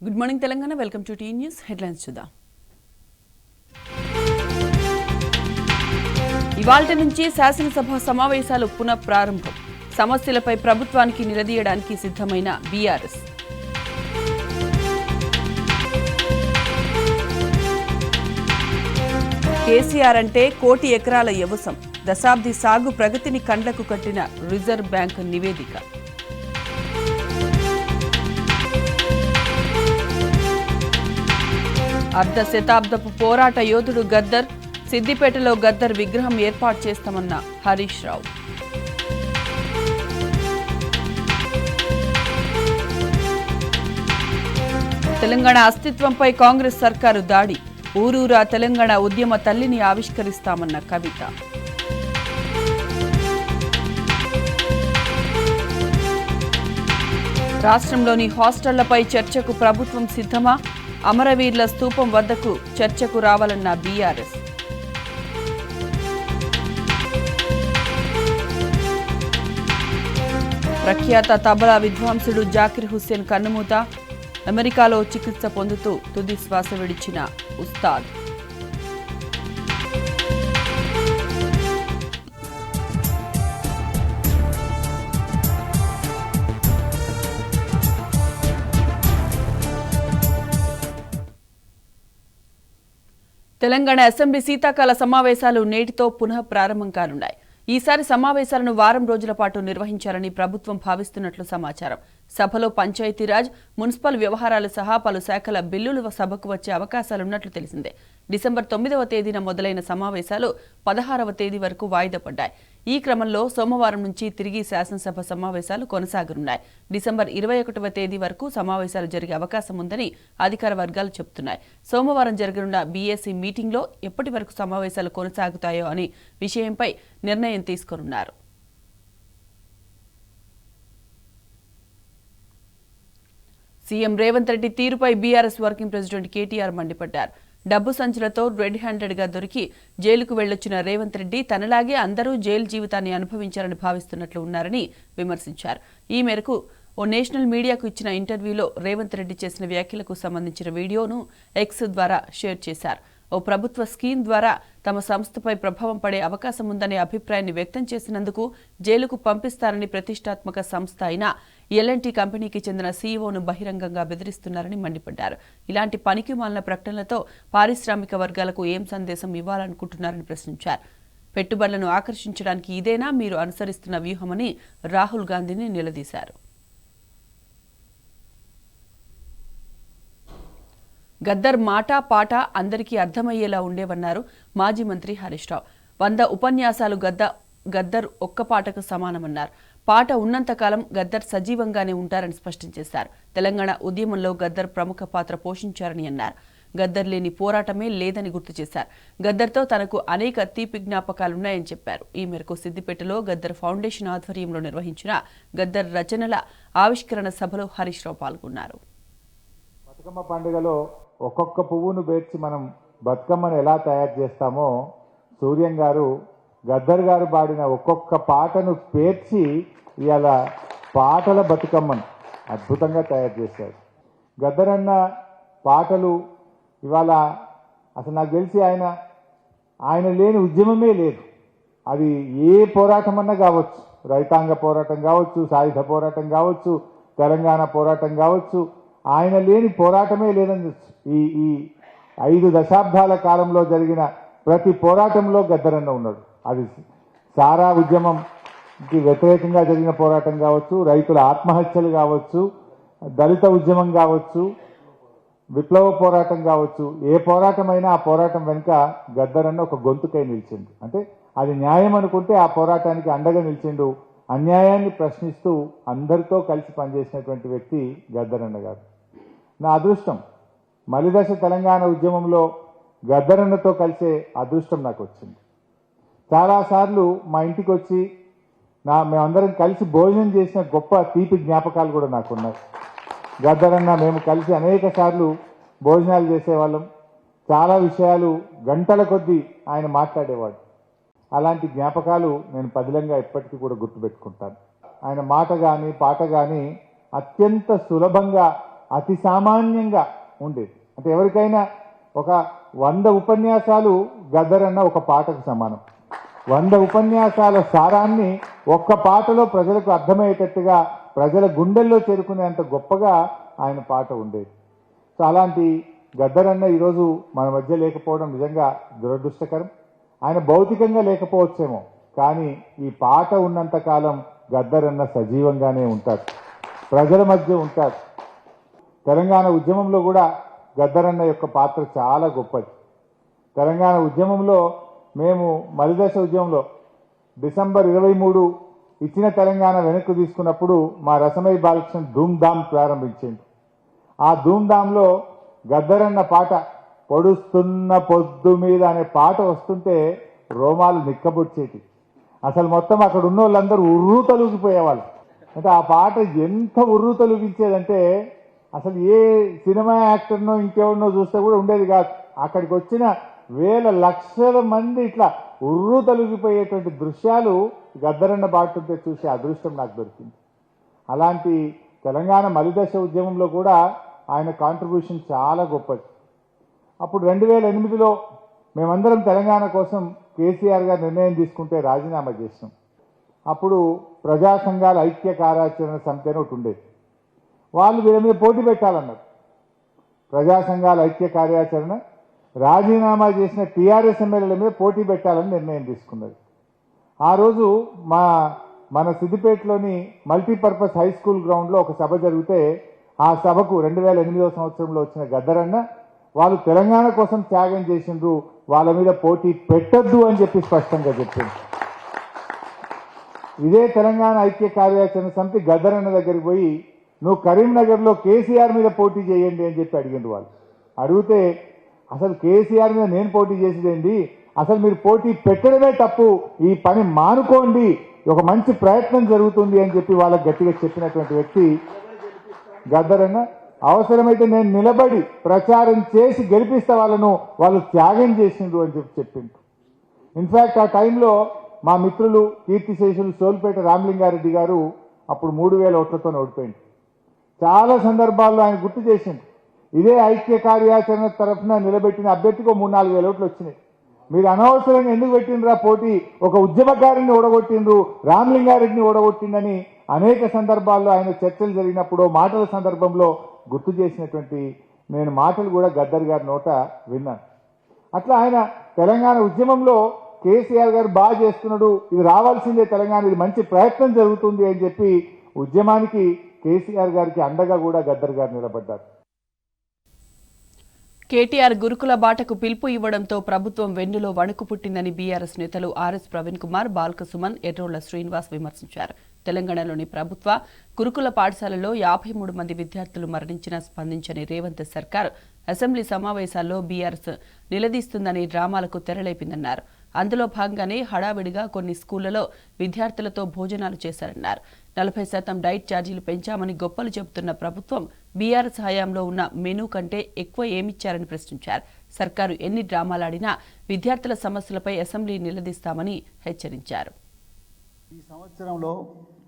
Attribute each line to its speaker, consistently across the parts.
Speaker 1: Good morning Telangana. Welcome to T news headlines చూద్దాం. ఇవాల్టి నుంచి శాసనసభ సమావేశాలు పునః ప్రారంభం. సమస్యలపై ప్రభుత్వానికి నిలదీయడానికి సిద్ధమైన బీఆర్ఎస్. కేసీఆర్ అంటే 1 కోటి ఎకరాల వ్యవసాయం, దశాబ్ది సాగు ప్రగతిని కండ్లకు కట్టిన రిజర్వ్ బ్యాంక్ నివేదిక. అర్ధ శతాబ్దపు పోరాట యోధుడు గద్దర్, సిద్దిపేటలో గద్దర్ విగ్రహం ఏర్పాటు చేస్తామన్న హరీష్ రావు. తెలంగాణ అస్తిత్వంపై కాంగ్రెస్ సర్కారు దాడి, ఊరూరా తెలంగాణ ఉద్యమ తల్లిని ఆవిష్కరిస్తామన్న కవిత. రాష్ట్రంలోని హాస్టళ్లపై చర్చకు ప్రభుత్వం సిద్ధమా? అమరవీరుల స్తూపం వద్దకు చర్చకు రావాలన్న బీఆర్ఎస్. ప్రఖ్యాత తబలా విద్వాంసుడు జాకిర్ హుస్సేన్ కన్నుమూత, అమెరికాలో చికిత్స పొందుతూ తుది శ్వాస విడిచిన ఉస్తాద్. తెలంగాణ అసెంబ్లీ శీతాకాల సమావేశాలు నేటితో పునః ప్రారంభం కానున్నాయి. ఈసారి సమావేశాలను వారం రోజుల పాటు నిర్వహించాలని ప్రభుత్వం భావిస్తున్నట్లు సమాచారం. సభలో పంచాయతీరాజ్, మున్సిపల్ వ్యవహారాలు సహా పలు శాఖల బిల్లులు సభకు వచ్చే అవకాశాలున్నట్లు తెలిసిందే. డిసెంబర్ 9వ తేదీన మొదలైన సమావేశాలు 16వ తేదీ వరకు వాయిదా పడ్డాయి. ఈ క్రమంలో సోమవారం నుంచి తిరిగి శాసనసభ సమావేశాలు కొనసాగనున్నాయి. డిసెంబర్ 21వ తేదీ వరకు సమావేశాలు జరిగే అవకాశం ఉందని అధికార వర్గాలు చెబుతున్నాయి. సోమవారం జరగనున్న బీఏసీ మీటింగ్లో ఎప్పటి వరకు సమావేశాలు కొనసాగుతాయో అనే విషయంపై నిర్ణయం తీసుకోనున్నారు. సీఎం రేవంత్ రెడ్డి తీరుపై బీఆర్ఎస్ వర్కింగ్ ప్రెసిడెంట్ కేటీఆర్ మండిపడ్డారు. డబ్బు సంచులతో రెడ్ హ్యాండెడ్గా దొరికి జైలుకు వెళ్లొచ్చిన రేవంత్ రెడ్డి తనలాగే అందరూ జైలు జీవితాన్ని అనుభవించాలని భావిస్తున్నట్లు ఉన్నారని విమర్శించారు. ఈ మేరకు ఓ నేషనల్ మీడియాకు ఇచ్చిన ఇంటర్వ్యూలో రేవంత్ రెడ్డి చేసిన వ్యాఖ్యలకు సంబంధించిన వీడియోను ఎక్స్ ద్వారా షేర్ చేశారు. ఓ ప్రభుత్వ స్కీమ్ ద్వారా తమ సంస్థపై ప్రభావం పడే అవకాశం ఉందనే అభిప్రాయాన్ని వ్యక్తం చేసినందుకు జైలుకు పంపిస్తారని ప్రతిష్టాత్మక సంస్థ అయిన ఎల్ఎన్టీ కంపెనీకి చెందిన సీఈఓను బహిరంగంగా బెదిరిస్తున్నారని మండిపడ్డారు. ఇలాంటి పనికిమాలిన ప్రకటనలతో పారిశ్రామిక వర్గాలకు ఏం సందేశం ఇవ్వాలనుకుంటున్నారని ప్రశ్నించారు. పెట్టుబడులను ఆకర్షించడానికి ఇదేనా మీరు అనుసరిస్తున్న వ్యూహమని రాహుల్ గాంధీని నిలదీశారు. గద్దర్ మాట పాట అందరికీ అర్థమయ్యేలా ఉండేవన్నారు మాజీ మంత్రి హరీష్ రావు. 100 ఉపన్యాసాలు గద్దర్ ఒక్క పాటకు సమానమన్నారు. పాట ఉన్నంతకాలం గద్దర్ సజీవంగానే ఉంటారని స్పష్టం చేశారు. తెలంగాణ ఉద్యమంలో గద్దర్ ప్రముఖ పాత్ర పోషించారని అన్నారు. గద్దర్ లేని పోరాటమే లేదని గుర్తు చేశారు. గద్దర్తో తనకు అనేక తీపి జ్ఞాపకాలున్నాయని చెప్పారు. ఈ మేరకు సిద్దిపేటలో గద్దర్ ఫౌండేషన్ ఆధ్వర్యంలో నిర్వహించిన గద్దర్ రచనల ఆవిష్కరణ సభలో హరీష్ రావు పాల్గొన్నారు.
Speaker 2: బతుకమ్మ పండుగలో ఒక్కొక్క పువ్వును పేర్చి మనం బతుకమ్మను ఎలా తయారు చేస్తామో సూర్యం గారు గద్దర్ గారు పాడిన ఒక్కొక్క పాటను పేర్చి ఇవాళ పాటల బతుకమ్మను అద్భుతంగా తయారు చేశారు. గద్దర్ అన్న పాటలు ఇవాళ అసలు నాకు తెలిసి ఆయన లేని ఉద్యమమే లేదు. అది ఏ పోరాటం అన్నా కావచ్చు, రైతాంగ పోరాటం కావచ్చు, సాయుధ పోరాటం కావచ్చు, తెలంగాణ పోరాటం కావచ్చు, ఆయన లేని పోరాటమే లేదని ఈ 5 దశాబ్దాల కాలంలో జరిగిన ప్రతి పోరాటంలో గద్దరన్న ఉన్నాడు. అది సారా ఉద్యమంకి వ్యతిరేకంగా జరిగిన పోరాటం కావచ్చు, రైతుల ఆత్మహత్యలు కావచ్చు, దళిత ఉద్యమం కావచ్చు, విప్లవ పోరాటం కావచ్చు, ఏ పోరాటమైనా ఆ పోరాటం వెనుక గద్దరన్న ఒక గొంతుకై నిలిచిండు. అంటే అది న్యాయం అనుకుంటే ఆ పోరాటానికి అండగా నిలిచిండు. అన్యాయాన్ని ప్రశ్నిస్తూ అందరితో కలిసి పనిచేసినటువంటి వ్యక్తి గద్దరన్న గారు. నా అదృష్టం మలిదశ తెలంగాణ ఉద్యమంలో గద్దరన్నతో కలిసే అదృష్టం నాకు వచ్చింది. చాలాసార్లు మా ఇంటికి వచ్చి మేమందరం కలిసి భోజనం చేసిన గొప్ప తీపి జ్ఞాపకాలు కూడా నాకున్నాయి. గద్దరన్న మేము కలిసి అనేక సార్లు భోజనాలు చేసేవాళ్ళం. చాలా విషయాలు గంటల కొద్దీ ఆయన మాట్లాడేవాడు. అలాంటి జ్ఞాపకాలు నేను పదిలంగా ఎప్పటికీ కూడా గుర్తుపెట్టుకుంటాను. ఆయన మాట కానీ పాట కానీ అత్యంత సులభంగా అతి సామాన్యంగా ఉండేది. అంటే ఎవరికైనా ఒక 100 ఉపన్యాసాలు గద్దరన్న ఒక పాటకు సమానం. 100 ఉపన్యాసాల సారాన్ని ఒక్క పాటలో ప్రజలకు అర్థమయ్యేటట్టుగా ప్రజల గుండెల్లో చేరుకునేంత గొప్పగా ఆయన పాట ఉండేది. సో అలాంటి గద్దరన్న ఈరోజు మన మధ్య లేకపోవడం నిజంగా దురదృష్టకరం. ఆయన భౌతికంగా లేకపోవచ్చేమో, కానీ ఈ పాట ఉన్నంతకాలం గద్దరన్న సజీవంగానే ఉంటారు, ప్రజల మధ్య ఉంటారు. తెలంగాణ ఉద్యమంలో కూడా గద్దరన్న యొక్క పాత్ర చాలా గొప్పది. తెలంగాణ ఉద్యమంలో మేము మలిదశ ఉద్యమంలో డిసెంబర్ 23 ఇచ్చిన తెలంగాణ వెనక్కి తీసుకున్నప్పుడు మా రసమై బాలకృష్ణ ధూమ్ధామ్ ప్రారంభించింది. ఆ ధూమ్ధామ్లో గద్దరన్న పాట పొడుస్తున్న పొద్దు మీద అనే పాట వస్తుంటే రోమాలు నిక్కబొచ్చేటి. అసలు మొత్తం అక్కడ ఉన్న వాళ్ళందరూ ఉర్రూ తొలగిపోయేవాళ్ళు. అంటే ఆ పాట ఎంత ఉర్రూ తొలగించేదంటే అసలు ఏ సినిమా యాక్టర్నో ఇంకెవరినో చూస్తే కూడా ఉండేది కాదు. అక్కడికి వచ్చిన వేల లక్షల మంది ఇట్లా ఉర్రూ తొలగిపోయేటువంటి దృశ్యాలు గద్దరన్న పాటుంటే చూసే అదృష్టం నాకు దొరికింది. అలాంటి తెలంగాణ మలిదశ ఉద్యమంలో కూడా ఆయన కాంట్రిబ్యూషన్ చాలా గొప్పది. అప్పుడు 2008లో మేమందరం తెలంగాణ కోసం కేసీఆర్ గారు నిర్ణయం తీసుకుంటే రాజీనామా చేసినాం. అప్పుడు ప్రజా సంఘాల ఐక్య కార్యాచరణ సమితి అని ఒకటి ఉండేది. వాళ్ళు వీళ్ళ మీద పోటీ పెట్టాలన్నారు. ప్రజా సంఘాల ఐక్య కార్యాచరణ రాజీనామా చేసిన టీఆర్ఎస్ ఎమ్మెల్యేల మీద పోటీ పెట్టాలని నిర్ణయం తీసుకున్నది. ఆ రోజు మన సిద్దిపేటలోని మల్టీపర్పస్ హై స్కూల్ గ్రౌండ్లో ఒక సభ జరిగితే ఆ సభకు 2008వ సంవత్సరంలో వచ్చిన గద్దరన్న వాళ్ళు తెలంగాణ కోసం త్యాగం చేసిండ్రు, వాళ్ళ మీద పోటీ పెట్టద్దు అని చెప్పి స్పష్టంగా చెప్పింది. ఇదే తెలంగాణ ఐక్య కార్యాచరణ సమితి గద్దరన్న దగ్గరికి పోయి నువ్వు కరీంనగర్లో కేసీఆర్ మీద పోటీ చేయండి అని చెప్పి అడిగిండు. వాళ్ళు అడిగితే అసలు కేసీఆర్ మీద నేను పోటీ చేసేదేంటి, అసలు మీరు పోటీ పెట్టడమే తప్పు, ఈ పని మానుకోండి, ఒక మంచి ప్రయత్నం జరుగుతుంది అని చెప్పి వాళ్ళకి గట్టిగా చెప్పినటువంటి వ్యక్తి గద్దరన్న. అవసరమైతే నేను నిలబడి ప్రచారం చేసి గెలిపిస్తా వాళ్ళను, వాళ్ళు త్యాగం చేసిండ్రు అని చెప్పి చెప్పిండ్రు. ఇన్ఫ్యాక్ట్ ఆ టైంలో మా మిత్రులు కీర్తిశేషులు సోల్పేట రామలింగారెడ్డి గారు అప్పుడు 3000 ఓట్లతో ఓడిపోయింది. చాలా సందర్భాల్లో ఆయన గుర్తు చేసిండు, ఇదే ఐక్య కార్యాచరణ తరఫున నిలబెట్టిన అభ్యర్థికి 3-4 వేల ఓట్లు వచ్చినాయి, మీరు అనవసరంగా ఎందుకు పెట్టిండ్రా పోటీ, ఒక ఉద్యమకారుని ఓడగొట్టిండ్రు, రామలింగారెడ్డిని ఓడగొట్టిండని అనేక సందర్భాల్లో ఆయన చర్చలు జరిగినప్పుడు మాటల సందర్భంలో గుర్తు చేసినటువంటి నేను మాటలు కూడా గద్దర్ గారి నోట విన్నాను. అట్లా ఆయన తెలంగాణ ఉద్యమంలో కేసీఆర్ గారు బాగా చేస్తున్నాడు, ఇది రావాల్సిందే తెలంగాణ, ఇది మంచి ప్రయత్నం జరుగుతుంది అని చెప్పి ఉద్యమానికి కేసీఆర్ గారికి అండగా కూడా గద్దర్ గారు నిలబడ్డారు.
Speaker 1: కేటీఆర్ గురుకుల బాటకు పిలుపు ఇవ్వడంతో ప్రభుత్వం వెన్నులో వణుకు పుట్టిందని బీఆర్ఎస్ నేతలు ఆర్ఎస్ ప్రవీణ్ కుమార్, బాల్క సుమన్, ఎర్రోళ్ల శ్రీనివాస్ విమర్శించారు. తెలంగాణలోని ప్రభుత్వ గురుకుల పాఠశాలలో 53 మంది విద్యార్థులు మరణించినా స్పందించని రేవంత్ సర్కార్ అసెంబ్లీ సమావేశాల్లో బీఆర్ఎస్ నిలదీస్తుందని డ్రామాలకు తెరలేపిందన్నారు. అందులో భాగంగానే హడావిడిగా కొన్ని స్కూళ్లలో విద్యార్థులతో భోజనాలు చేశారన్నారు. 40% డైట్ ఛార్జీలు పెంచామని గొప్పలు చెబుతున్న ప్రభుత్వం బీఆర్ఎస్ హయాంలో ఉన్న మెనూ కంటే ఎక్కువ ఏమిచ్చారని ప్రశ్నించారు. సర్కారు ఎన్ని డ్రామాలాడినా విద్యార్థుల సమస్యలపై అసెంబ్లీ నిలదీస్తామని హెచ్చరించారు.
Speaker 3: ఈ సంవత్సరంలో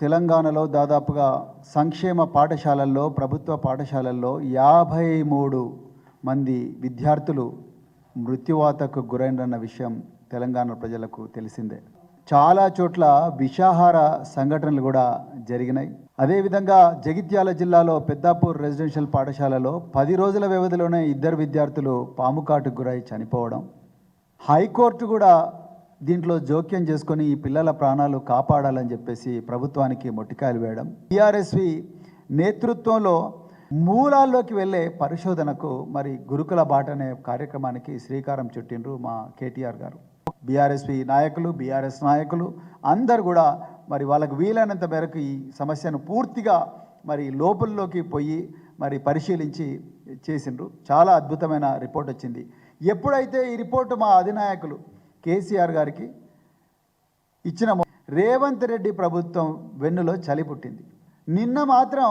Speaker 3: తెలంగాణలో దాదాపుగా సంక్షేమ పాఠశాలల్లో, ప్రభుత్వ పాఠశాలల్లో 53 మంది విద్యార్థులు మృత్యువాతకు గురైనన్న విషయం తెలంగాణ ప్రజలకు తెలిసిందే. చాలా చోట్ల విషాహార సంఘటనలు కూడా జరిగినాయి. అదేవిధంగా జగిత్యాల జిల్లాలో పెద్దాపూర్ రెసిడెన్షియల్ పాఠశాలలో 10 రోజుల వ్యవధిలోనే 2 విద్యార్థులు పాముకాటుకు గురై చనిపోవడం. హైకోర్టు కూడా దీంట్లో జోక్యం చేసుకొని ఈ పిల్లల ప్రాణాలు కాపాడాలని చెప్పేసి ప్రభుత్వానికి మొట్టికాయలు వేయడం. టీఆర్ఎస్వి నేతృత్వంలో మూలాల్లోకి వెళ్ళే పరిశోధనకు మరి గురుకుల బాట అనే కార్యక్రమానికి శ్రీకారం చుట్టిండ్రు మా కేటీఆర్ గారు. బీఆర్ఎస్వి నాయకులు, బీఆర్ఎస్ నాయకులు అందరు కూడా మరి వాళ్ళకు వీలైనంత మేరకు ఈ సమస్యను పూర్తిగా మరి లోపల్లోకి పోయి మరి పరిశీలించి చేసిండ్రు. చాలా అద్భుతమైన రిపోర్ట్ వచ్చింది. ఎప్పుడైతే ఈ రిపోర్టు మా అధినాయకులు కేసీఆర్ గారికి ఇచ్చిన రేవంత్ రెడ్డి ప్రభుత్వం వెన్నులో చలి పుట్టింది. నిన్న మాత్రం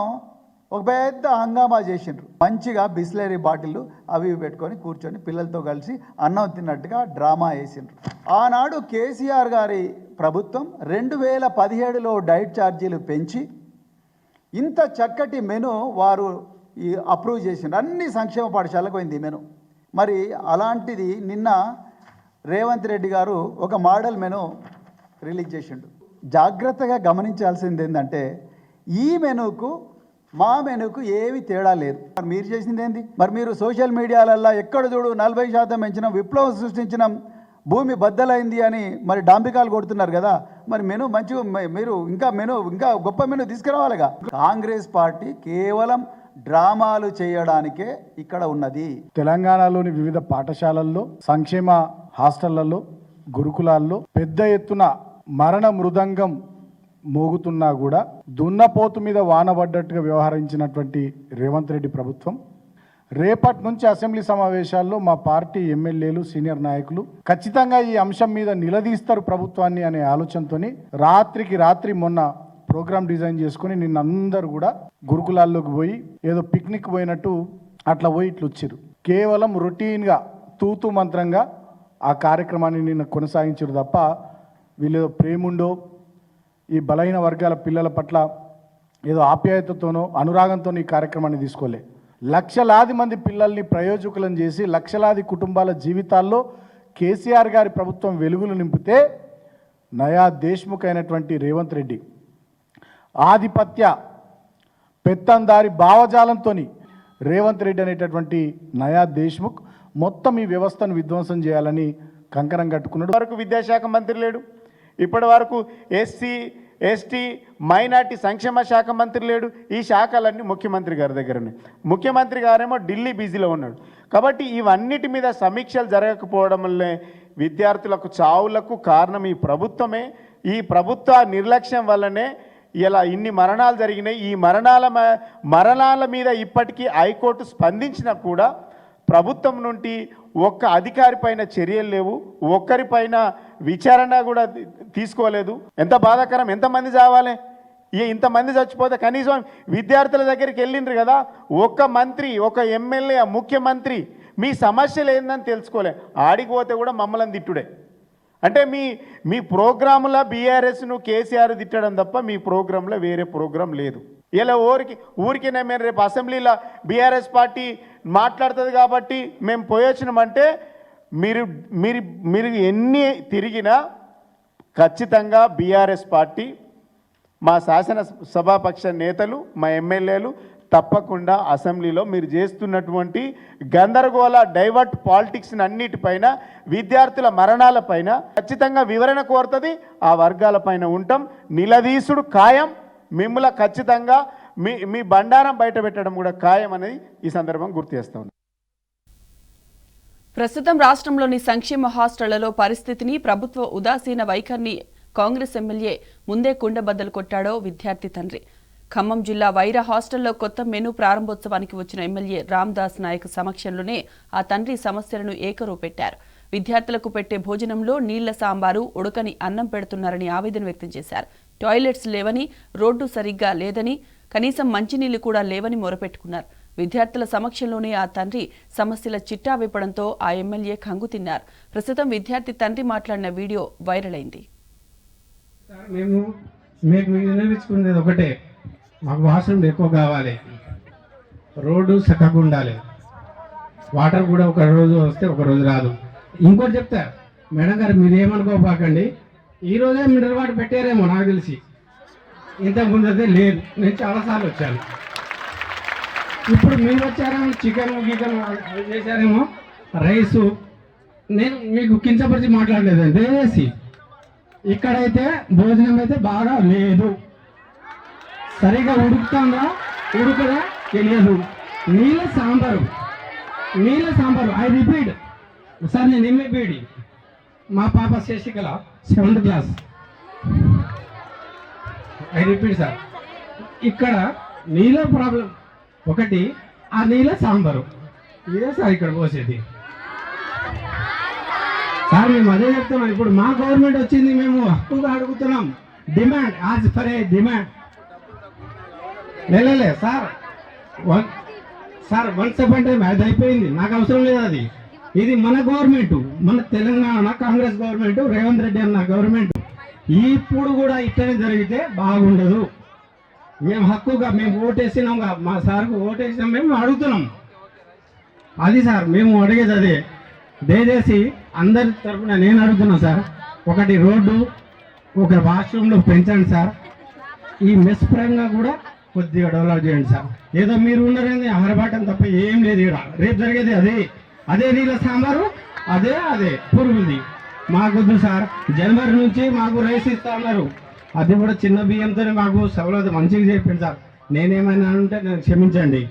Speaker 3: ఒక పెద్ద హంగామా చేసిండ్రు. మంచిగా బిస్లరీ బాటిళ్ళు అవి పెట్టుకొని కూర్చొని పిల్లలతో కలిసి అన్నం తిన్నట్టుగా డ్రామా వేసిండ్రు. ఆనాడు కేసీఆర్ గారి ప్రభుత్వం 2017లో డైట్ ఛార్జీలు పెంచి ఇంత చక్కటి మెను వారు ఈ అప్రూవ్ చేసిండు. అన్ని సంక్షేమ పాఠశాలకు పోయింది మెను. మరి అలాంటిది నిన్న రేవంత్ రెడ్డి గారు ఒక మోడల్ మెను రిలీజ్ చేసిండు. జాగ్రత్తగా గమనించాల్సింది ఏంటంటే ఈ మెనుకు మా మెనుకు ఏమి తేడా లేదు. మరి మీరు చేసింది ఏంది? మరి మీరు సోషల్ మీడియాలల్లో ఎక్కడ చూడు 40% పెంచినాం, విప్లవం సృష్టించినాం, భూమి బద్దలైంది అని మరి డాంబికాలు కొడుతున్నారు కదా. మరి మెను మంచిగా మీరు ఇంకా గొప్ప మెను తీసుకురావాలిగా. కాంగ్రెస్ పార్టీ కేవలం డ్రామాలు చేయడానికే ఇక్కడ ఉన్నది.
Speaker 4: తెలంగాణలోని వివిధ పాఠశాలల్లో, సంక్షేమ హాస్టళ్లలో, గురుకులాల్లో పెద్ద ఎత్తున మరణ మృదంగం మోగుతున్నా కూడా దున్నపోతు మీద వానబడ్డట్టుగా వ్యవహరించినటువంటి రేవంత్ రెడ్డి ప్రభుత్వం రేపటి నుంచి అసెంబ్లీ సమావేశాల్లో మా పార్టీ ఎమ్మెల్యేలు, సీనియర్ నాయకులు ఖచ్చితంగా ఈ అంశం మీద నిలదీస్తారు ప్రభుత్వాన్ని అనే ఆలోచనతోని రాత్రికి రాత్రి మొన్న ప్రోగ్రామ్ డిజైన్ చేసుకుని నిన్న అందరూ కూడా గురుకులాల్లోకి పోయి ఏదో పిక్నిక్ పోయినట్టు అట్లా పోయి ఇట్లా వచ్చారు. కేవలం రొటీన్గా తూతు మంత్రంగా ఆ కార్యక్రమాన్ని నిన్న కొనసాగించారు తప్ప వీళ్ళు ప్రేముండో ఈ బలహీన వర్గాల పిల్లల పట్ల ఏదో ఆప్యాయతతోనో అనురాగంతో ఈ కార్యక్రమాన్ని తీసుకోలే. లక్షలాది మంది పిల్లల్ని ప్రయోజకులను చేసి లక్షలాది కుటుంబాల జీవితాల్లో కేసీఆర్ గారి ప్రభుత్వం వెలుగులు నింపితే నయా దేశ్ముఖ్ అయినటువంటి రేవంత్ రెడ్డి ఆధిపత్య పెత్తందారి భావజాలంతో రేవంత్ రెడ్డి అనేటటువంటి నయా దేశ్ముఖ్ మొత్తం ఈ వ్యవస్థను విధ్వంసం చేయాలని కంకణం కట్టుకున్నాడు.
Speaker 5: వరకు విద్యాశాఖ మంత్రి లేడు, ఇప్పటి వరకు ఎస్సీ ఎస్టీ మైనార్టీ సంక్షేమ శాఖ మంత్రి లేడు. ఈ శాఖలన్నీ ముఖ్యమంత్రి గారి దగ్గర ఉన్నాయి. ముఖ్యమంత్రి గారేమో ఢిల్లీ బిజీలో ఉన్నాడు. కాబట్టి ఇవన్నిటి మీద సమీక్షలు జరగకపోవడం వల్లే విద్యార్థులకు చావులకు కారణం ఈ ప్రభుత్వమే. ఈ ప్రభుత్వ నిర్లక్ష్యం వల్లనే ఇలా ఇన్ని మరణాలు జరిగినాయి. ఈ మరణాల మీద ఇప్పటికీ హైకోర్టు స్పందించినా కూడా ప్రభుత్వం నుండి ఒక్క అధికారి పైన చర్యలు లేవు, ఒక్కరిపైన విచారణ కూడా తీసుకోలేదు. ఎంత బాధాకరం! ఎంతమంది చావాలి? ఇంతమంది చచ్చిపోతే కనీసం విద్యార్థుల దగ్గరికి వెళ్ళిండ్రు కదా, ఒక్క మంత్రి, ఒక ఎమ్మెల్యే, ముఖ్యమంత్రి మీ సమస్యలు ఏందని తెలుసుకోలే. ఆడికి పోతే కూడా మమ్మల్ని తిట్టుడే. అంటే మీ ప్రోగ్రాంలో బీఆర్ఎస్ను కేసీఆర్ తిట్టడం తప్ప మీ ప్రోగ్రాంలో వేరే ప్రోగ్రాం లేదు. ఇలా ఊరికినే మేము రేపు అసెంబ్లీలో బీఆర్ఎస్ పార్టీ మాట్లాడుతుంది కాబట్టి మేము పోయొచ్చినామంటే మీరు ఎన్ని తిరిగినా ఖచ్చితంగా బీఆర్ఎస్ పార్టీ, మా శాసనసభాపక్ష నేతలు, మా ఎమ్మెల్యేలు తప్పకుండా అసెంబ్లీలో మీరు చేస్తున్నటువంటి గందరగోళ డైవర్ట్ పాలిటిక్స్ అన్నిటిపైన, విద్యార్థుల మరణాలపైన ఖచ్చితంగా వివరణ కోరుతుంది. ఆ వర్గాలపైన ఉంటాం, నిలదీసుడు ఖాయం. మిమ్మల్ని ఖచ్చితంగా మీ బండారం బయట పెట్టడం కూడా ఖాయం అనేది ఈ సందర్భం గుర్తు చేస్తా ఉన్నాం.
Speaker 1: ప్రస్తుతం రాష్ట్రంలోని సంక్షేమ హాస్టళ్లలో పరిస్థితిని, ప్రభుత్వ ఉదాసీన వైఖరిని కాంగ్రెస్ ఎమ్మెల్యే ముందే కుండబద్దలు కొట్టాడో విద్యార్థి తండ్రి. ఖమ్మం జిల్లా వైరా హాస్టల్లో కొత్త మెనూ ప్రారంభోత్సవానికి వచ్చిన ఎమ్మెల్యే రామ్దాస్ నాయక్ సమక్షంలోనే ఆ తండ్రి సమస్యలను ఏకరూ పెట్టారు. విద్యార్థులకు పెట్టే భోజనంలో నీళ్ల సాంబారు, ఉడకని అన్నం పెడుతున్నారని ఆవేదన వ్యక్తం చేశారు. టాయిలెట్స్ లేవని, రోడ్డు సరిగ్గా లేదని, కనీసం మంచినీళ్లు కూడా లేవని మొరపెట్టుకున్నారు. విద్యార్థుల సమక్షంలోనే ఆ తండ్రి సమస్యల చిట్టా విప్పడంతో ఆ ఎమ్మెల్యే కంగు తిన్నారు. ప్రస్తుతం విద్యార్థి తండ్రి మాట్లాడిన వీడియో వైరల్ అయింది.
Speaker 6: మీకు వినిపించుకునేది ఒకటే, మాకు వాష్రూమ్ ఎక్కువ కావాలి, రోడ్డు చక్కగా ఉండాలి, వాటర్ కూడా ఒక రోజు వస్తే ఒక రోజు రాదు. ఇంకోటి చెప్తా మేడం గారు, మీరు ఏమనుకోపాకండి, ఈరోజే మినరల్ వాటర్ పెట్టారేమో నాకు తెలిసి, ఇంతకుముందు అయితే లేదు. నేను చాలాసార్లు వచ్చాను. ఇప్పుడు మీరు వచ్చారేమో చికెన్ గీకెన్ చేశారేమో, రైసు. నేను మీకు కించపరిచి మాట్లాడలేదు. దయచేసి ఇక్కడైతే భోజనం అయితే బాగా లేదు, సరిగా ఉడుకుతుందా ఉడుకుదా తెలియదు. నీళ్ళ సాంబారు ఐ రిపీట్ సార్, నేను ఎంఏబీడి, మా పాప Sasikala 7th class. I repeat sir, ఇక్కడ నీళ్ళ ప్రాబ్లం ఒకటి, ఆ నీళ్ళ సాంబారు ఇదే సార్ ఇక్కడ పోసేది. సార్ మేము అదే చెప్తున్నాం. ఇప్పుడు మా గవర్నమెంట్ వచ్చింది, మేము హక్కుగా అడుగుతున్నాం. Demand as for a demand. లేలే సార్, సార్ 175 అది అయిపోయింది, నాకు అవసరం లేదు అది. ఇది మన గవర్నమెంట్, మన తెలంగాణ కాంగ్రెస్ గవర్నమెంట్, రేవంత్ రెడ్డి అన్న గవర్నమెంట్. ఇప్పుడు కూడా ఇట్లనే జరిగితే బాగుండదు. మేము హక్కుగా మేము ఓటేసినాం, మా సార్కు ఓటేసినాం, మేము అడుగుతున్నాం. అది సార్ మేము అడిగేది అదే. దయచేసి అందరి తరఫున నేను అడుగుతున్నా సార్, ఒకటి రోడ్డు, ఒక వాష్రూమ్లో పెంచండి సార్. ఈ మెస్ పరంగా కూడా కొద్దిగా డెవలప్ చేయండి సార్. ఏదో మీరు ఉన్నారని ఆరబాటం తప్ప ఏం లేదు ఇక్కడ. రేపు జరిగేది అదే నీళ్ళ సాంబారు, అదే పురుగుంది. మాకొద్దు సార్. జనవరి నుంచి మాకు రైస్ ఇస్తా ఉన్నారు, అది కూడా చిన్న బియ్యంతోనే మాకు సవలత మంచిగా చెప్పింది సార్. నేనేమైనా ఉంటే నేను క్షమించండి.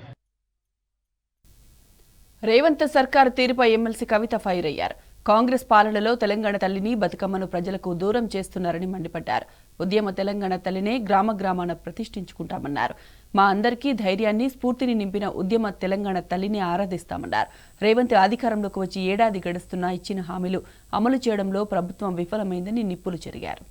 Speaker 1: రేవంత్ సర్కార్ తీరుపై ఎమ్మెల్సీ కవిత ఫైర్ అయ్యారు. కాంగ్రెస్ పాలనలో తెలంగాణ తల్లిని బతుకమ్మను ప్రజలకు దూరం చేస్తున్నారని మండిపడ్డారు. ఉద్యమ తెలంగాణ తల్లినే గ్రామాన ప్రతిష్ఠించుకుంటామన్నారు. మా అందరికీ ధైర్యాన్ని, స్ఫూర్తిని నింపిన ఉద్యమ తెలంగాణ తల్లిని ఆరాధిస్తామన్నారు. రేవంత్ అధికారంలోకి వచ్చి ఏడాది గడుస్తున్నా ఇచ్చిన హామీలు అమలు చేయడంలో ప్రభుత్వం విఫలమైందని నిప్పులు చెరిగారు.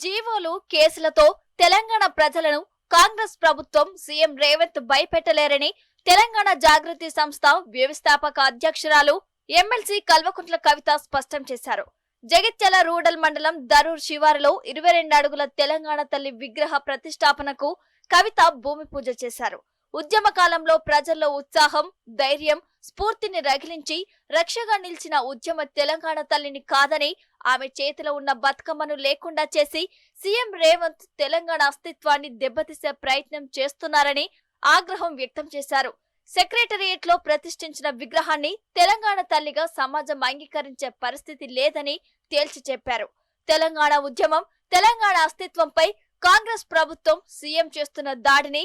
Speaker 7: జీవోలు, కేసులతో తెలంగాణ ప్రజలను కాంగ్రెస్ ప్రభుత్వం, సీఎం రేవంత్ భయపెట్టలేరని తెలంగాణ జాగృతి సంస్థ వ్యవస్థాపక అధ్యక్షురాలు ఎమ్మెల్సీ కల్వకుంట్ల కవిత స్పష్టం చేశారు. జగిత్యాల రూరల్ మండలం దరూర్ శివారులో 22 అడుగుల తెలంగాణ తల్లి విగ్రహ ప్రతిష్టాపనకు కవిత భూమి పూజ చేశారు. ఉద్యమ కాలంలో ప్రజల్లో ఉత్సాహం, ధైర్యం, స్ఫూర్తిని రగిలించి రక్షగా నిలిచిన ఉద్యమ తెలంగాణ తల్లిని కాదని, ఆమె చేతిలో ఉన్న బతుకమ్మను లేకుండా చేసి సీఎం రేవంత్ తెలంగాణ అస్తిత్వాన్ని దెబ్బతీసే ప్రయత్నం చేస్తున్నారని ఆగ్రహం వ్యక్తం చేశారు. సెక్రటరియట్ లో ప్రతిష్ఠించిన విగ్రహాన్ని తెలంగాణ తల్లిగా సమాజం అంగీకరించే పరిస్థితి లేదని తేల్చి చెప్పారు. తెలంగాణ ఉద్యమం, తెలంగాణ అస్తిత్వంపై కాంగ్రెస్ ప్రభుత్వం, సీఎం చేస్తున్న దాడిని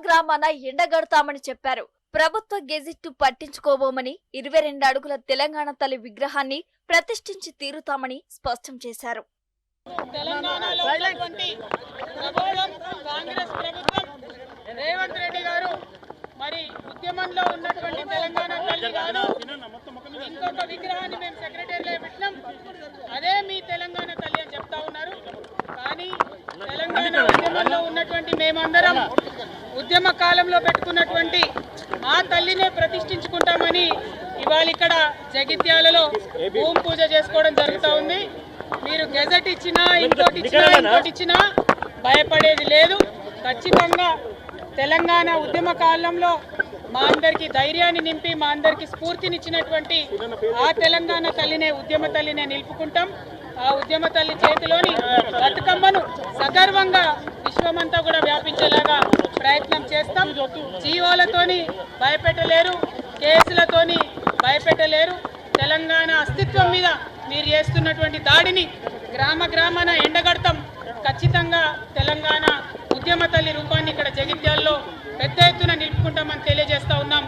Speaker 7: గ్రామాన ఎండగడతామని చెప్పారు. ప్రభుత్వ గెజిట్ పట్టించుకోబోమని 22 అడుగుల తెలంగాణ తల్లి విగ్రహాన్ని ప్రతిష్ఠించి తీరుతామని స్పష్టం చేశారు.
Speaker 8: తెలంగాణలో ఉన్నటువంటి కాంగ్రెస్ ప్రభుత్వం, రేవంత్ రెడ్డి గారు మరి ఉద్యమంలో ఉన్నటువంటి తెలంగాణ తల్లి గారు ఇంకొక విగ్రహాన్ని మేము సెక్రటరీలో పెట్టినాం, అదే మీ తెలంగాణ తల్లి అని చెప్తా ఉన్నారు. కానీ తెలంగాణ ఉద్యమంలో ఉన్నటువంటి మేమందరం ఉద్యమ కాలంలో పెట్టుకున్నటువంటి మా తల్లినే ప్రతిష్ఠించుకుంటామని ఇవాళ ఇక్కడ జగిత్యాలలో భూమి పూజ చేసుకోవడం జరుగుతూ ఉంది. మీరు గెజెట్ ఇచ్చినా, ఇంకోటి ఇచ్చినా భయపడేది లేదు. ఖచ్చితంగా తెలంగాణ ఉద్యమ కాలంలో మా అందరికీ ధైర్యాన్ని నింపి, మా అందరికీ స్ఫూర్తినిచ్చినటువంటి ఆ తెలంగాణ తల్లినే, ఉద్యమ తల్లినే నిలుపుకుంటాం. ఆ ఉద్యమ తల్లి చేతిలోని బతుకమ్మను సగర్వంగా విశ్వమంతా కూడా వ్యాపించేలాగా ప్రయత్నం చేస్తాం. జీవోలతోని భయపెట్టలేరు, కేసులతోని భయపెట్టలేరు. తెలంగాణ అస్తిత్వం మీద మీరు చేస్తున్నటువంటి దాడిని గ్రామాన ఎండగడతాం. ఖచ్చితంగా తెలంగాణ ఉద్యమ తల్లి రూపాన్ని ఇక్కడ జగిత్యాల్లో పెద్ద ఎత్తున నిలుపుకుంటామని తెలియజేస్తా ఉన్నాం.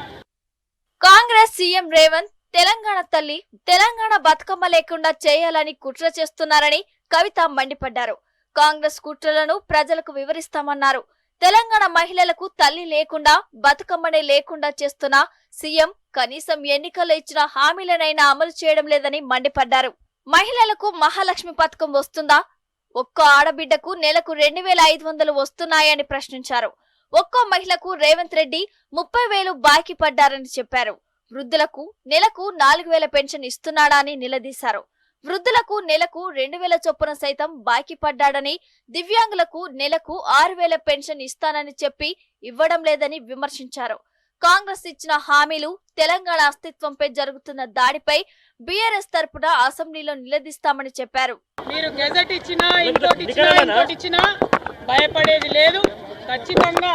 Speaker 7: కాంగ్రెస్ సీఎం రేవంత్ తెలంగాణ తల్లి, తెలంగాణ బతుకమ్మ లేకుండా చేయాలని కుట్ర చేస్తున్నారని కవిత మండిపడ్డారు. కాంగ్రెస్ కుట్రలను ప్రజలకు వివరిస్తామన్నారు. తెలంగాణ మహిళలకు తల్లి లేకుండా, బతుకమ్మనే లేకుండా చేస్తున్న సీఎం కనీసం ఎన్నికల్లో ఇచ్చిన హామీలనైనా అమలు చేయడం లేదని మండిపడ్డారు. మహిళలకు మహాలక్ష్మి పథకం వస్తుందా? ఒక్కో ఆడబిడ్డకు నెలకు 2500 వస్తున్నాయని ప్రశ్నించారు. ఒక్కో మహిళకు రేవంత్ రెడ్డి 30,000 బాకీ పడ్డారని చెప్పారు. వృద్ధులకు నెలకు 4,000 పెన్షన్ ఇస్తున్నాడా అని నిలదీశారు. వృద్ధులకు నెలకు 2,000 చొప్పున సైతం బాకీ పడ్డాడని, దివ్యాంగులకు నెలకు 6,000 పెన్షన్ ఇస్తానని చెప్పి ఇవ్వడం లేదని విమర్శించారు. కాంగ్రెస్ ఇచ్చిన హామీలు, తెలంగాణ అస్తిత్వంపై జరుగుతున్న దాడిపై బీఆర్ఎస్ తరపున అసెంబ్లీలో నిలదీస్తామని చెప్పారు.
Speaker 8: మీరు గెజెట్ ఇచ్చినా, ఇంకోటి ఇచ్చినా భయపడేది లేదు. ఖచ్చితంగా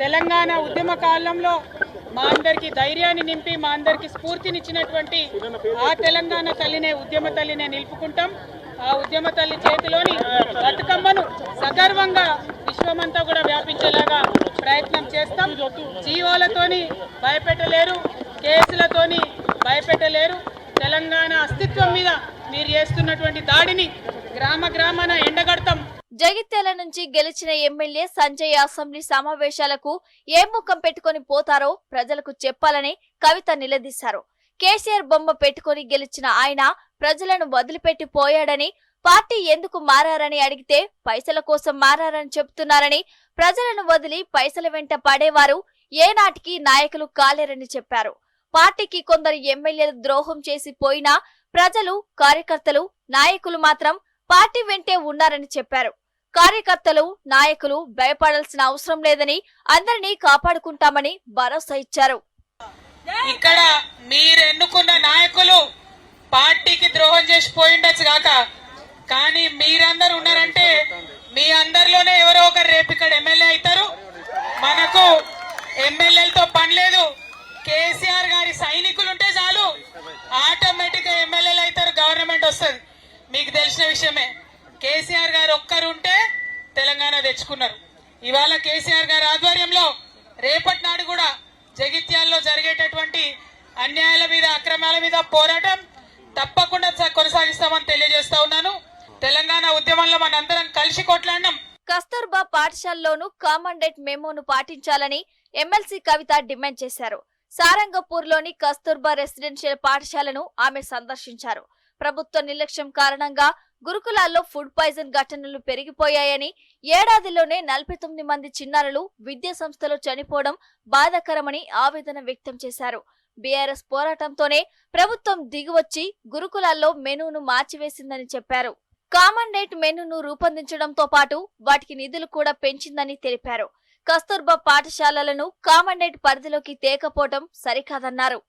Speaker 8: తెలంగాణ ఉద్యమ కాలంలో మా అందరికీ ధైర్యాన్ని నింపి, మా అందరికీ స్ఫూర్తినిచ్చినటువంటి ఆ తెలంగాణ తల్లినే, ఉద్యమ తల్లినే నిలుపుకుంటాం. ఆ ఉద్యమ తల్లి చేతిలోని బతుకమ్మను సగర్వంగా విశ్వమంతా కూడా వ్యాపించేలాగా ప్రయత్నం చేస్తాం. జీవోలతోని భయపెట్టలేరు, కేసులతోని భయపెట్టలేరు. తెలంగాణ అస్తిత్వం మీద మీరు చేస్తున్నటువంటి దాడిని గ్రామాన ఎండగడతాం.
Speaker 7: జగిత్యాల నుంచి గెలిచిన ఎమ్మెల్యే సంజయ్ అసెంబ్లీ సమావేశాలకు ఏ ముఖం పెట్టుకుని పోతారో ప్రజలకు చెప్పాలని కవిత నిలదీశారు. కేసీఆర్ బొమ్మ పెట్టుకుని గెలిచిన ఆయన ప్రజలను వదిలిపెట్టి పోయాడని, పార్టీ ఎందుకు మారారని అడిగితే పైసల కోసం మారారని చెబుతున్నారని, ప్రజలను వదిలి పైసల వెంట పడేవారు ఏనాటికి నాయకులు కాలేరని చెప్పారు. పార్టీకి కొందరు ఎమ్మెల్యేలు ద్రోహం చేసి పోయినా ప్రజలు, కార్యకర్తలు, నాయకులు మాత్రం పార్టీ వెంటే ఉన్నారని చెప్పారు. కార్యకర్తలు, నాయకులు భయపడాల్సిన అవసరం లేదని, అందరినీ కాపాడుకుంటామని భరోసా ఇచ్చారు.
Speaker 8: ఇక్కడ మీరు ఎన్నుకున్న నాయకులు పార్టీకి ద్రోహం చేసి పోయిండొచ్చు కాక, కానీ మీరందరూ ఉన్నారంటే మీ అందరిలోనే ఎవరో ఒకరు రేపు ఇక్కడ ఎమ్మెల్యే అవుతారు. మనకు ఎమ్మెల్యేలతో పని లేదు. కేసీఆర్ గారి సైనికులు ఉంటే చాలు, ఆటోమేటిక్ గా ఎమ్మెల్యేలు అవుతారు, గవర్నమెంట్ వస్తుంది. మీకు తెలిసిన విషయమే. కేసీఆర్ గారు ఒక్కరు ఉంటే తెలంగాణ తెచ్చుకున్నారు. ఇవాళ కేసీఆర్ గారి ఆధ్వర్యంలో రేపటి నాడు కూడా జగిత్యాల్లో జరిగేటటువంటి అన్యాయాల మీద, అక్రమాల మీద పోరాటం తప్పకుండా కొనసాగిస్తామని తెలియజేస్తా ఉన్నాను. తెలంగాణ ఉద్యమంలో మనందరం కలిసి కొట్లాడినాం.
Speaker 7: కస్తూర్బా పాఠశాలలోనూ కామండేట్ మెమోను పాటించాలని ఎమ్మెల్సీ కవిత డిమాండ్ చేశారు. సారంగపూర్లోని కస్తూర్బా రెసిడెన్షియల్ పాఠశాలను ఆమె సందర్శించారు. ప్రభుత్వ నిర్లక్ష్యం కారణంగా గురుకులాల్లో ఫుడ్ పాయిజన్ ఘటనలు పెరిగిపోయాయని, ఏడాదిలోనే 49 మంది చిన్నారులు విద్యా సంస్థలో చనిపోవడం బాధాకరమని ఆవేదన వ్యక్తం చేశారు. బీఆర్ఎస్ పోరాటంతోనే ప్రభుత్వం దిగివచ్చి గురుకులాల్లో మెనూను మార్చివేసిందని చెప్పారు. కామండేట్ మెనూను రూపొందించడంతో పాటు వాటికి నిధులు కూడా పెంచిందని తెలిపారు. కస్తూర్బా పాఠశాలలను కామండేట్ పరిధిలోకి తేకపోవడం సరికాదన్నారు.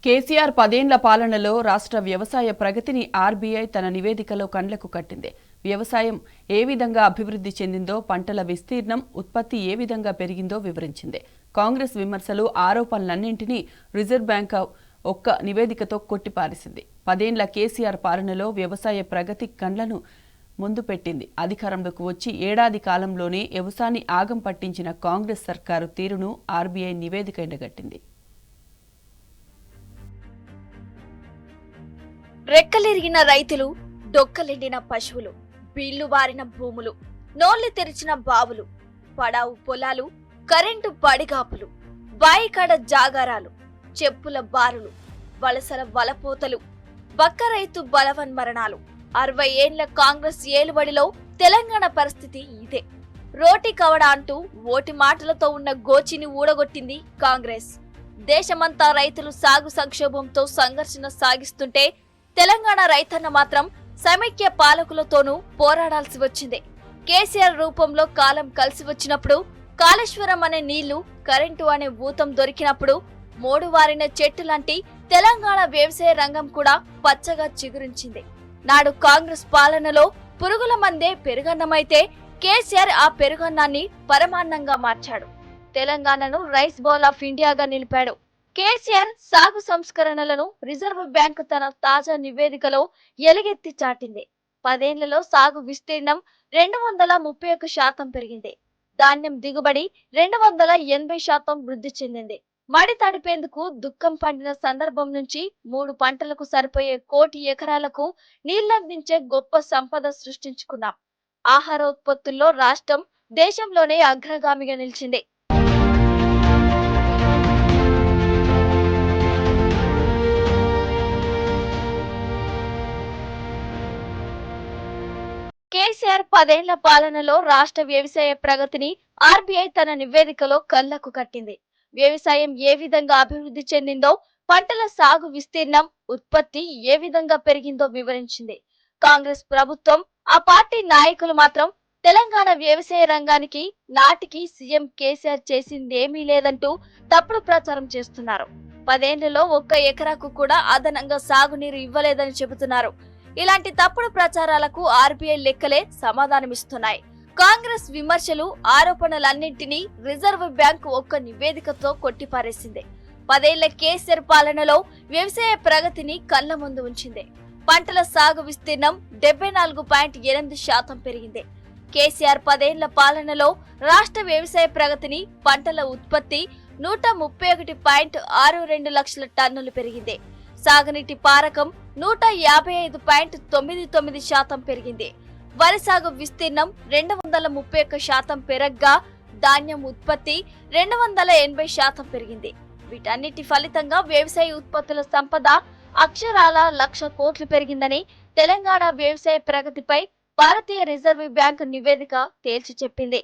Speaker 1: కేసీఆర్ 10 ఏళ్ల పాలనలో రాష్ట్ర వ్యవసాయ ప్రగతిని ఆర్బీఐ తన నివేదికలో కండ్లకు కట్టింది. వ్యవసాయం ఏ విధంగా అభివృద్ధి చెందిందో, పంటల విస్తీర్ణం, ఉత్పత్తి ఏ విధంగా పెరిగిందో వివరించింది. కాంగ్రెస్ విమర్శలు, ఆరోపణలన్నింటినీ రిజర్వ్ బ్యాంక్ ఒక్క నివేదికతో కొట్టిపారేసింది. 10 ఏళ్ల కేసీఆర్ పాలనలో వ్యవసాయ ప్రగతి కండ్లను ముందు పెట్టింది. అధికారంలోకి వచ్చి ఏడాది కాలంలోనే వ్యవసాయాన్ని ఆగం పట్టించిన కాంగ్రెస్ సర్కారు తీరును ఆర్బీఐ నివేదిక ఎండగట్టింది.
Speaker 7: రెక్కలిరిగిన రైతులు, డొక్కలెండిన పశువులు, బీళ్లు బారిన భూములు, నోళ్లు తెరిచిన బావులు, పడావు పొలాలు, కరెంటు పడిగాపులు, బాయికాడ జాగారాలు, చెప్పుల బారులు, వలసల వలపోతలు, బక్క రైతు బలవన్మరణాలు. 60 ఏళ్ల కాంగ్రెస్ ఏలుబడిలో తెలంగాణ పరిస్థితి ఇదే. రోటి కవడ అంటూ ఓటి మాటలతో ఉన్న గోచిని ఊడగొట్టింది కాంగ్రెస్. దేశమంతా రైతులు సాగు సంక్షోభంతో సంఘర్షణ సాగిస్తుంటే తెలంగాణ రైతన్న మాత్రం సమైక్య పాలకులతోనూ పోరాడాల్సి వచ్చింది. కేసీఆర్ రూపంలో కాలం కలిసి వచ్చినప్పుడు, కాళేశ్వరం అనే నీళ్లు, కరెంటు అనే ఊతం దొరికినప్పుడు, మోడువారిన చెట్టు లాంటి తెలంగాణ వ్యవసాయ రంగం కూడా పచ్చగా చిగురించింది. నాడు కాంగ్రెస్ పాలనలో పురుగుల మందే పెరుగన్నమైతే కేసీఆర్ ఆ పెరుగన్నాన్ని పరమాన్నంగా మార్చాడు. తెలంగాణను రైస్ బౌల్ ఆఫ్ ఇండియాగా నిలిపాడు. కేసీఆర్ సాగు సంస్కరణలను రిజర్వ్ బ్యాంకు తన తాజా నివేదికలో ఎలుగెత్తి చాటింది. 10 ఏళ్లలో సాగు విస్తీర్ణం 231% పెరిగింది. ధాన్యం దిగుబడి 280% వృద్ధి చెందింది. మడి తడిపేందుకు దుఃఖం పండిన సందర్భం నుంచి 3 పంటలకు సరిపోయే 1 కోటి ఎకరాలకు నీళ్లందించే గొప్ప సంపద సృష్టించుకున్నాం. ఆహారోత్పత్తుల్లో రాష్ట్రం దేశంలోనే అగ్రగామిగా నిలిచింది. కేసీఆర్ 10 ఏళ్ల పాలనలో రాష్ట్ర వ్యవసాయ ప్రగతిని ఆర్బీఐ తన నివేదికలో కళ్లకు కట్టింది. వ్యవసాయం ఏ విధంగా అభివృద్ధి చెందిందో, పంటల సాగు విస్తీర్ణం, ఉత్పత్తి ఏ విధంగా పెరిగిందో వివరించింది. కాంగ్రెస్ ప్రభుత్వం, ఆ పార్టీ నాయకులు మాత్రం తెలంగాణ వ్యవసాయ రంగానికి నాటికి సీఎం కేసీఆర్ చేసిందేమీ లేదంటూ తప్పుడు ప్రచారం చేస్తున్నారు. 10 ఏళ్లలో 1 ఎకరాకు కూడా అదనంగా సాగునీరు ఇవ్వలేదని చెబుతున్నారు. ఇలాంటి తప్పుడు ప్రచారాలకు ఆర్బీఐ లెక్కలే సమాధానమిస్తున్నాయి. కాంగ్రెస్ విమర్శలు, ఆరోపణలన్నింటినీ రిజర్వ్ బ్యాంక్ ఒక్క నివేదికతో కొట్టిపారేసింది. 10 ఏళ్ల కేసీఆర్ పాలనలో వ్యవసాయ ప్రగతిని కళ్ల ముందు ఉంచింది. పంటల సాగు విస్తీర్ణం 74.8% పెరిగింది. కేసీఆర్ 10 ఏళ్ల పాలనలో రాష్ట్ర వ్యవసాయ ప్రగతిని, పంటల ఉత్పత్తి 131.62 లక్షల టన్నులు పెరిగింది. సాగునీటి పారకం 155.99% పెరిగింది. వరి సాగు విస్తీర్ణం 231% పెరగ్గా ధాన్యం ఉత్పత్తి 280% పెరిగింది. వీటన్నిటి ఫలితంగా వ్యవసాయ ఉత్పత్తుల సంపద అక్షరాల 1,00,000 కోట్లు పెరిగిందని తెలంగాణ వ్యవసాయ ప్రగతిపై భారతీయ రిజర్వ్ బ్యాంక్ నివేదిక తేల్చి చెప్పింది.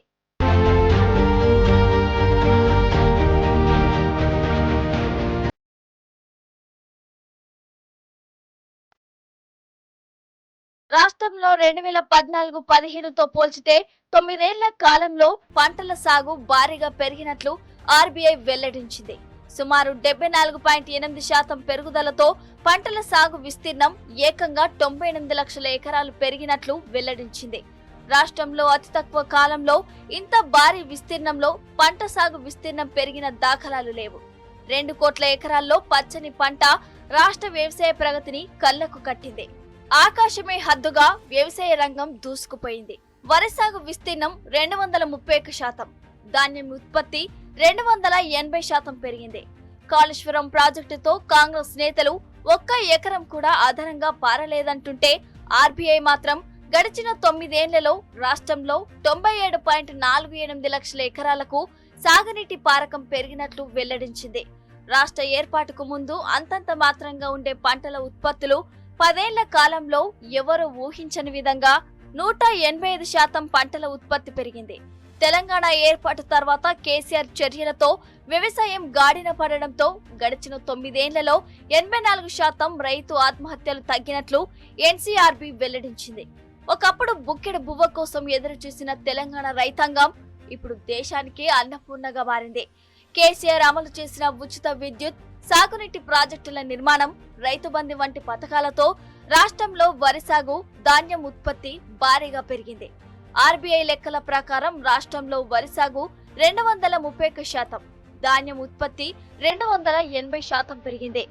Speaker 7: రాష్ట్రంలో 2014-15తో పోల్చితే 9 ఏళ్ల కాలంలో పంటల సాగు భారీగా పెరిగినట్లు ఆర్బీఐ వెల్లడించింది. సుమారు 74.8% పెరుగుదలతో పంటల సాగు విస్తీర్ణం ఏకంగా 98 లక్షల ఎకరాలు పెరిగినట్లు వెల్లడించింది. రాష్ట్రంలో అతి తక్కువ కాలంలో ఇంత భారీ విస్తీర్ణంలో పంట సాగు విస్తీర్ణం పెరిగిన దాఖలాలు లేవు. 2 కోట్ల ఎకరాల్లో పచ్చని పంట రాష్ట్ర వ్యవసాయ ప్రగతిని కళ్లకు కట్టింది. ఆకాశమే హద్దుగా వ్యవసాయ రంగం దూసుకుపోయింది. వరి సాగు విస్తీర్ణం 231%, ధాన్యం ఉత్పత్తి 280% పెరిగింది. కాళేశ్వరం ప్రాజెక్టుతో కాంగ్రెస్ నేతలు ఒక్క ఎకరం కూడా అదనంగా పారలేదంటుంటే ఆర్బీఐ మాత్రం గడిచిన 9 ఏళ్లలో రాష్ట్రంలో 97.48 లక్షల ఎకరాలకు సాగునీటి పారకం పెరిగినట్లు వెల్లడించింది. రాష్ట్ర ఏర్పాటుకు ముందు అంతంత మాత్రంగా ఉండే పంటల ఉత్పత్తులు 10 ఏళ్ల కాలంలో ఎవరూ ఊహించని విధంగా 185% పంటల ఉత్పత్తి పెరిగింది. తెలంగాణ ఏర్పాటు తర్వాత కేసీఆర్ చర్యలతో వ్యవసాయం గాడిన పడడంతో గడిచిన 9 ఏళ్లలో 84% రైతు ఆత్మహత్యలు తగ్గినట్లు ఎన్సీఆర్బీ వెల్లడించింది. ఒకప్పుడు బుక్కెడు బువ్వ కోసం ఎదురు చూసిన తెలంగాణ రైతాంగం ఇప్పుడు దేశానికి అన్నపూర్ణగా మారింది. కేసీఆర్ అమలు చేసిన ఉచిత విద్యుత్, సాగునీటి ప్రాజెక్టుల నిర్మాణం, రైతు బంధు వంటి పథకాలతో రాష్ట్రంలో వరి సాగు, ధాన్యం ఉత్పత్తి భారీగా పెరిగింది. ఆర్బీఐ లెక్కల ప్రకారం రాష్ట్రంలో వరి సాగు 231%, ధాన్యం ఉత్పత్తి 280% పెరిగింది.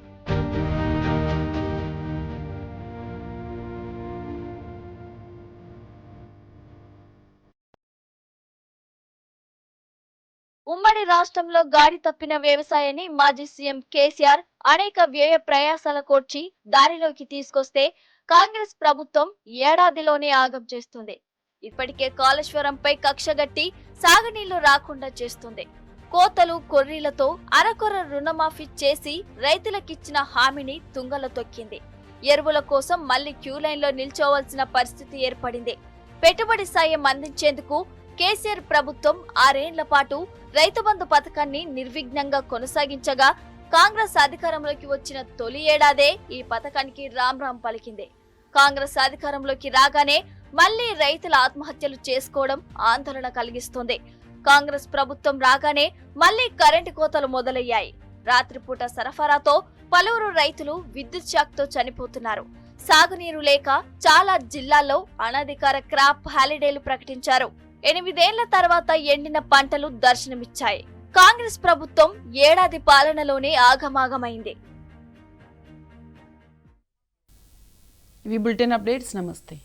Speaker 7: ఉమ్మడి రాష్ట్రంలో గాడి తప్పిన వ్యవసాయాన్ని మాజీ సీఎం కేసీఆర్ అనేక వ్యయ ప్రయాసాల కోర్చి దారిలోకి తీసుకొస్తే కాంగ్రెస్ ప్రభుత్వం ఏడాదిలోనే ఆగం చేస్తుంది. ఇప్పటికే కాళేశ్వరంపై కక్షగట్టి సాగునీళ్లు రాకుండా చేస్తుంది. కోతలు కొర్రీలతో అరకొర రుణమాఫీ చేసి రైతులకిచ్చిన హామీని తుంగలో తొక్కింది. ఎరువుల కోసం మళ్లీ క్యూ లైన్లో నిల్చోవాల్సిన పరిస్థితి ఏర్పడింది. పెట్టుబడి సాయం అందించేందుకు కేసీఆర్ ప్రభుత్వం 6 ఏళ్ల పాటు రైతు బంధు పథకాన్ని నిర్విఘ్నంగా కొనసాగించగా కాంగ్రెస్ అధికారంలోకి వచ్చిన తొలి ఏడాదే ఈ పథకానికి రామ్ పలికింది. కాంగ్రెస్ అధికారంలోకి రాగానే మళ్లీ రైతుల ఆత్మహత్యలు చేసుకోవడం ఆందోళన కలిగిస్తోంది. కాంగ్రెస్ ప్రభుత్వం రాగానే మళ్లీ కరెంటు కోతలు మొదలయ్యాయి. రాత్రిపూట సరఫరాతో పలువురు రైతులు విద్యుత్ షాక్తో చనిపోతున్నారు. సాగునీరు లేక చాలా జిల్లాల్లో అనధికార క్రాప్ హాలిడేలు ప్రకటించారు. 8 ఏళ్ల తర్వాత ఎండిన పంటలు దర్శనమిచ్చాయి. కాంగ్రెస్ ప్రభుత్వం ఏడాది పాలనలోనే ఆగమాగమైంది.
Speaker 1: ఇవి బులెటిన్ అప్డేట్స్. నమస్తే.